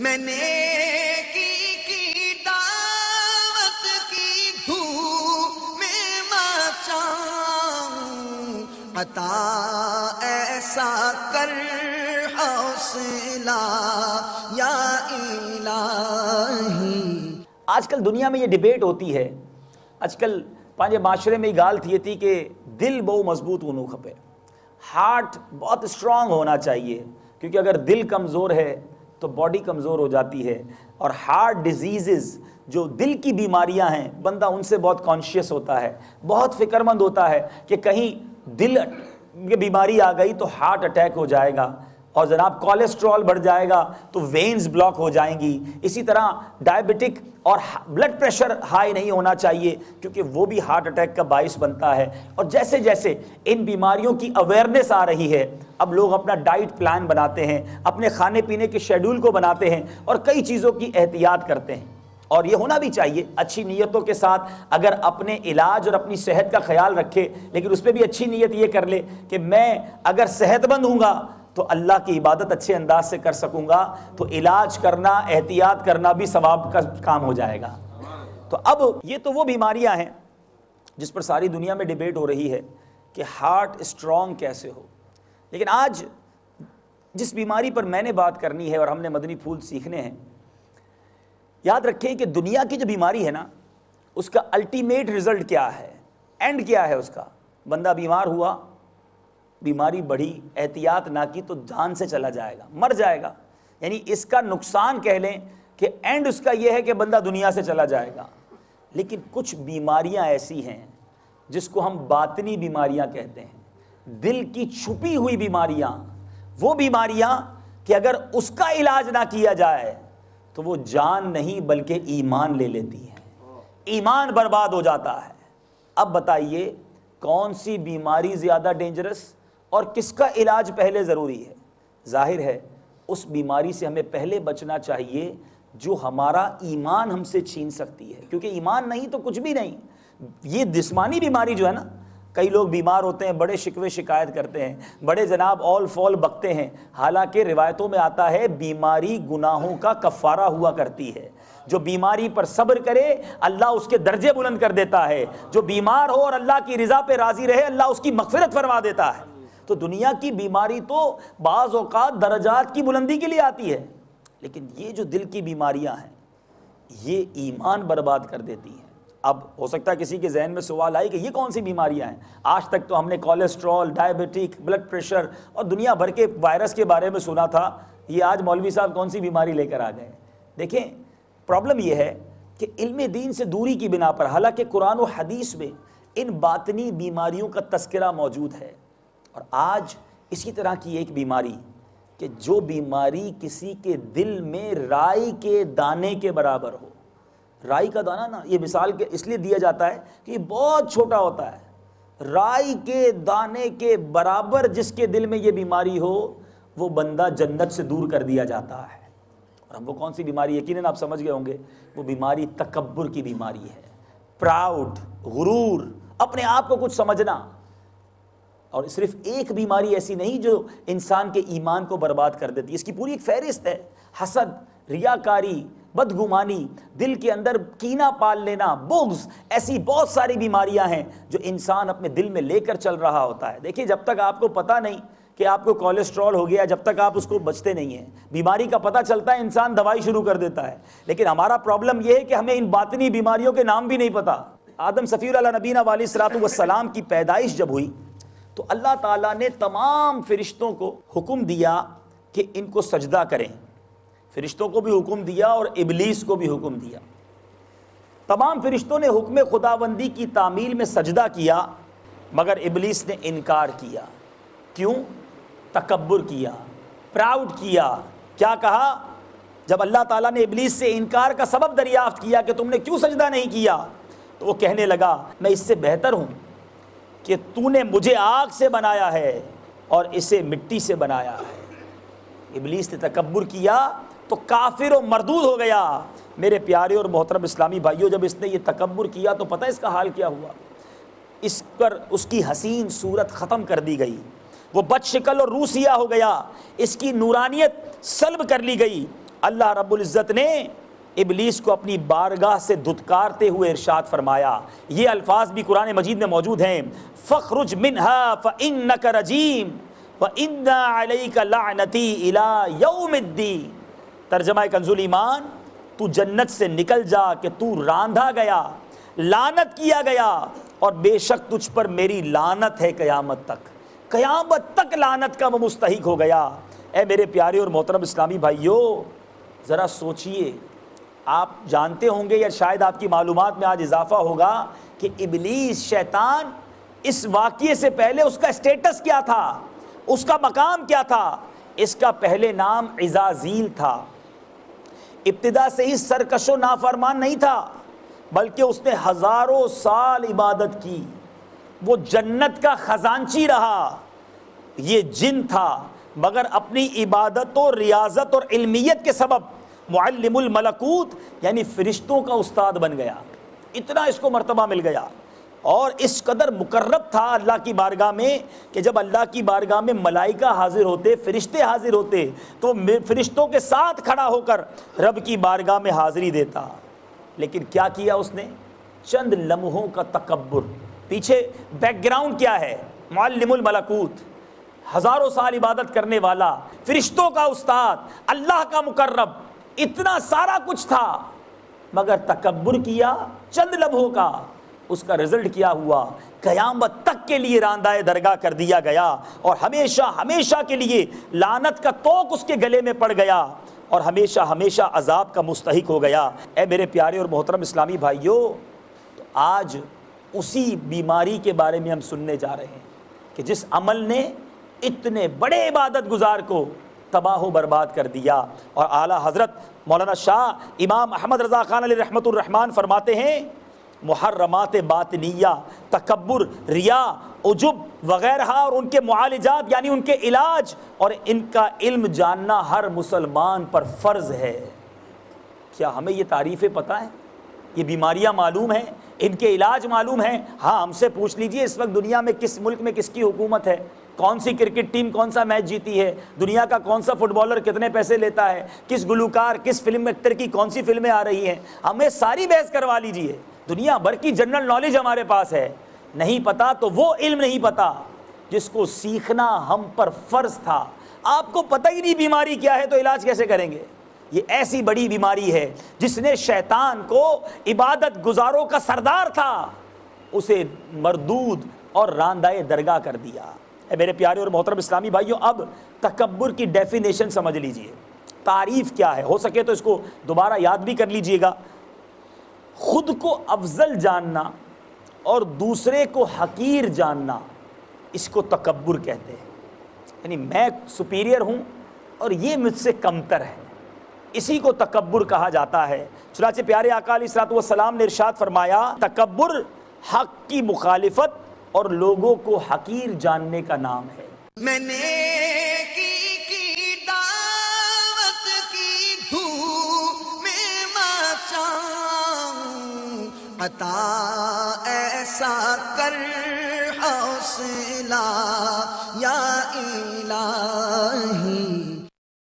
میں نیکی کی دعوت کی دھوپ میں مچاؤں، عطا ایسا کر حوصلہ یا الہی۔ آج کل دنیا میں یہ ڈیبیٹ ہوتی ہے، آج کل پانچے معاشرے میں یہ گال تھی کہ دل بہت مضبوط ہونو کھپے، ہارٹ بہت اسٹرانگ ہونا چاہیے، کیونکہ اگر دل کمزور ہے تو باڈی کمزور ہو جاتی ہے، اور ہارٹ ڈیزیزز جو دل کی بیماریاں ہیں بندہ ان سے بہت کانشیس ہوتا ہے، بہت فکر مند ہوتا ہے کہ کہیں دل کی بیماری آ گئی تو ہارٹ اٹیک ہو جائے گا، اور جناب کولیسٹرول بڑھ جائے گا تو وینز بلاک ہو جائیں گی، اسی طرح ڈائبٹک اور بلڈ پریشر ہائی نہیں ہونا چاہیے کیونکہ وہ بھی ہارٹ اٹیک کا باعث بنتا ہے۔ اور جیسے جیسے ان بیماریوں کی اویئرنیس آ رہی ہے، اب لوگ اپنا ڈائٹ پلان بناتے ہیں، اپنے کھانے پینے کے شیڈول کو بناتے ہیں اور کئی چیزوں کی احتیاط کرتے ہیں، اور یہ ہونا بھی چاہیے اچھی نیتوں کے ساتھ۔ اگر اپنے علاج اور اپنی صحت کا خیال رکھے، لیکن اس پہ بھی اچھی نیت یہ کر لے کہ میں اگر صحت مند ہوں گا تو اللہ کی عبادت اچھے انداز سے کر سکوں گا، تو علاج کرنا، احتیاط کرنا بھی ثواب کا کام ہو جائے گا۔ تو اب یہ تو وہ بیماریاں ہیں جس پر ساری دنیا میں ڈیبیٹ ہو رہی ہے کہ ہارٹ اسٹرانگ کیسے ہو، لیکن آج جس بیماری پر میں نے بات کرنی ہے اور ہم نے مدنی پھول سیکھنے ہیں، یاد رکھیں کہ دنیا کی جو بیماری ہے نا، اس کا الٹیمیٹ رزلٹ کیا ہے، اینڈ کیا ہے اس کا؟ بندہ بیمار ہوا، بیماری بڑھی، احتیاط نہ کی تو جان سے چلا جائے گا، مر جائے گا، یعنی اس کا نقصان کہہ لیں کہ اینڈ اس کا یہ ہے کہ بندہ دنیا سے چلا جائے گا۔ لیکن کچھ بیماریاں ایسی ہیں جس کو ہم باطنی بیماریاں کہتے ہیں، دل کی چھپی ہوئی بیماریاں، وہ بیماریاں کہ اگر اس کا علاج نہ کیا جائے تو وہ جان نہیں بلکہ ایمان لے لیتی ہے، ایمان برباد ہو جاتا ہے۔ اب بتائیے کون سی بیماری زیادہ ڈینجرس اور کس کا علاج پہلے ضروری ہے؟ ظاہر ہے اس بیماری سے ہمیں پہلے بچنا چاہیے جو ہمارا ایمان ہم سے چھین سکتی ہے، کیونکہ ایمان نہیں تو کچھ بھی نہیں۔ یہ جسمانی بیماری جو ہے نا، کئی لوگ بیمار ہوتے ہیں، بڑے شکوے شکایت کرتے ہیں، بڑے جناب اول فول بکتے ہیں، حالانکہ روایتوں میں آتا ہے بیماری گناہوں کا کفارہ ہوا کرتی ہے۔ جو بیماری پر صبر کرے اللہ اس کے درجے بلند کر دیتا ہے، جو بیمار ہو اور اللہ کی رضا پہ راضی رہے اللہ اس کی مغفرت فرما دیتا ہے۔ تو دنیا کی بیماری تو بعض اوقات درجات کی بلندی کے لیے آتی ہے، لیکن یہ جو دل کی بیماریاں ہیں یہ ایمان برباد کر دیتی ہیں۔ اب ہو سکتا ہے کسی کے ذہن میں سوال آئی کہ یہ کون سی بیماریاں ہیں؟ آج تک تو ہم نے کولیسٹرول، ڈائبٹک، بلڈ پریشر اور دنیا بھر کے وائرس کے بارے میں سنا تھا، یہ آج مولوی صاحب کون سی بیماری لے کر آ گئے؟ دیکھیں پرابلم یہ ہے کہ علم دین سے دوری کی بنا پر، حالانکہ قرآن و حدیث میں ان باطنی بیماریوں کا تذکرہ موجود ہے، اور آج اسی طرح کی ایک بیماری کہ جو بیماری کسی کے دل میں رائی کے دانے کے برابر ہو۔ رائی کا دانہ نا، یہ مثال کے اس لیے دیا جاتا ہے کہ یہ بہت چھوٹا ہوتا ہے، رائی کے دانے کے برابر جس کے دل میں یہ بیماری ہو وہ بندہ جنت سے دور کر دیا جاتا ہے۔ اور اب وہ کون سی بیماری؟ یقیناً آپ سمجھ گئے ہوں گے، وہ بیماری تکبر کی بیماری ہے، پراؤڈ، غرور، اپنے آپ کو کچھ سمجھنا۔ اور صرف ایک بیماری ایسی نہیں جو انسان کے ایمان کو برباد کر دیتی، اس کی پوری ایک فہرست ہے۔ حسد، ریاکاری، بدگمانی، دل کے اندر کینہ پال لینا، بغض، ایسی بہت ساری بیماریاں ہیں جو انسان اپنے دل میں لے کر چل رہا ہوتا ہے۔ دیکھیں جب تک آپ کو پتہ نہیں کہ آپ کو کولیسٹرول ہو گیا، جب تک آپ اس کو بچتے نہیں ہیں، بیماری کا پتہ چلتا ہے انسان دوائی شروع کر دیتا ہے۔ لیکن ہمارا پرابلم یہ ہے کہ ہمیں ان باطنی بیماریوں کے نام بھی نہیں پتہ۔ آدم صفی اللہ نبینا علیہ الصلوۃ والسلام کی پیدائش جب ہوئی تو اللہ تعالیٰ نے تمام فرشتوں کو حکم دیا کہ ان کو سجدہ کریں، فرشتوں کو بھی حکم دیا اور ابلیس کو بھی حکم دیا۔ تمام فرشتوں نے حکم خداوندی کی تعمیل میں سجدہ کیا، مگر ابلیس نے انکار کیا۔ کیوں؟ تکبر کیا، پراؤڈ کیا۔ کیا کہا؟ جب اللہ تعالیٰ نے ابلیس سے انکار کا سبب دریافت کیا کہ تم نے کیوں سجدہ نہیں کیا، تو وہ کہنے لگا میں اس سے بہتر ہوں کہ تو نے مجھے آگ سے بنایا ہے اور اسے مٹی سے بنایا ہے۔ ابلیس نے تکبر کیا تو کافر و مردود ہو گیا۔ میرے پیارے اور محترم اسلامی بھائیوں، جب اس نے یہ تکبر کیا تو پتہ اس کا حال کیا ہوا؟ اس پر اس کی حسین صورت ختم کر دی گئی، وہ بد شکل اور روح سیاہ ہو گیا، اس کی نورانیت سلب کر لی گئی، اللہ رب العزت نے ابلیس کو اپنی بارگاہ سے دھتکارتے ہوئے ارشاد فرمایا، یہ الفاظ بھی قرآن مجید میں موجود ہیں، فَاخْرُجْ مِنْهَا فَإِنَّكَ رَجِيمٌ وَإِنَّ عَلَيْكَ لَعْنَتِي إِلَىٰ يَوْمِ الدِّينِ۔ ترجمہ کنز الایمان، تو جنت سے نکل جا کہ تو راندھا گیا، لعنت کیا گیا، اور بے شک تجھ پر میری لعنت ہے قیامت تک، قیامت تک لعنت کا وہ مستحق ہو گیا۔ اے میرے پیارے اور محترم اسلامی بھائیوں، ذرا سوچئے، آپ جانتے ہوں گے یا شاید آپ کی معلومات میں آج اضافہ ہوگا کہ ابلیس شیطان اس واقعے سے پہلے اس کا اسٹیٹس کیا تھا، اس کا مقام کیا تھا؟ اس کا پہلے نام عزازیل تھا۔ ابتدا سے ہی سرکش و نافرمان نہیں تھا، بلکہ اس نے ہزاروں سال عبادت کی، وہ جنت کا خزانچی رہا، یہ جن تھا، مگر اپنی عبادت و ریاضت اور علمیت کے سبب معلم الملکوت یعنی فرشتوں کا استاد بن گیا، اتنا اس کو مرتبہ مل گیا، اور اس قدر مقرب تھا اللہ کی بارگاہ میں کہ جب اللہ کی بارگاہ میں ملائکہ حاضر ہوتے، فرشتے حاضر ہوتے، تو فرشتوں کے ساتھ کھڑا ہو کر رب کی بارگاہ میں حاضری دیتا۔ لیکن کیا کیا اس نے؟ چند لمحوں کا تکبر۔ پیچھے بیک گراؤنڈ کیا ہے؟ معلم الملکوت، ہزاروں سال عبادت کرنے والا، فرشتوں کا استاد، اللہ کا مقرب، اتنا سارا کچھ تھا، مگر تکبر کیا چند لمحوں کا۔ اس کا رزلٹ کیا ہوا؟ قیامت تک کے لیے راندائے درگاہ کر دیا گیا، اور ہمیشہ ہمیشہ کے لیے لعنت کا توق اس کے گلے میں پڑ گیا، اور ہمیشہ ہمیشہ عذاب کا مستحق ہو گیا۔ اے میرے پیارے اور محترم اسلامی بھائیوں، تو آج اسی بیماری کے بارے میں ہم سننے جا رہے ہیں کہ جس عمل نے اتنے بڑے عبادت گزار کو تباہ و برباد کر دیا۔ اور اعلیٰ حضرت مولانا شاہ امام احمد رضا خان علیہ رحمۃ الرحمن فرماتے ہیں، محرمات باطنیہ، تکبر، ریا، عجب وغیرہ اور ان کے معالجات یعنی ان کے علاج اور ان کا علم جاننا ہر مسلمان پر فرض ہے۔ کیا ہمیں یہ تعریفیں پتہ ہیں؟ یہ بیماریاں معلوم ہیں، ان کے علاج معلوم ہیں؟ ہاں، ہم سے پوچھ لیجئے اس وقت دنیا میں کس ملک میں کس کی حکومت ہے، کون سی کرکٹ ٹیم کون سا میچ جیتی ہے، دنیا کا کون سا فٹ بالر کتنے پیسے لیتا ہے، کس گلوکار کس فلم ایکٹر کی کون سی فلمیں آ رہی ہیں، ہمیں ساری بحث کروا لیجئے، دنیا بھر کی جنرل نالج ہمارے پاس ہے۔ نہیں پتا تو وہ علم نہیں پتا جس کو سیکھنا ہم پر فرض تھا۔ آپ کو پتہ ہی نہیں بیماری کیا ہے تو علاج کیسے کریں گے؟ یہ ایسی بڑی بیماری ہے جس نے شیطان کو عبادت گزاروں کا سردار تھا، اسے مردود اور راندائے درگاہ کر دیا۔ اے میرے پیارے اور محترم اسلامی بھائیوں، اب تکبر کی ڈیفینیشن سمجھ لیجئے، تعریف کیا ہے، ہو سکے تو اس کو دوبارہ یاد بھی کر لیجئے گا۔ خود کو افضل جاننا اور دوسرے کو حقیر جاننا، اس کو تکبر کہتے ہیں، یعنی میں سپیریئر ہوں اور یہ مجھ سے کمتر ہے، اسی کو تکبر کہا جاتا ہے۔ چنانچہ پیارے آقا علیہ الصلوۃ والسلام نے ارشاد فرمایا، تکبر حق کی مخالفت اور لوگوں کو حقیر جاننے کا نام ہے۔ میں نے کی دعوت کی دھوم میں مچاؤں، عطا ایسا کر حوصلہ یا الہی۔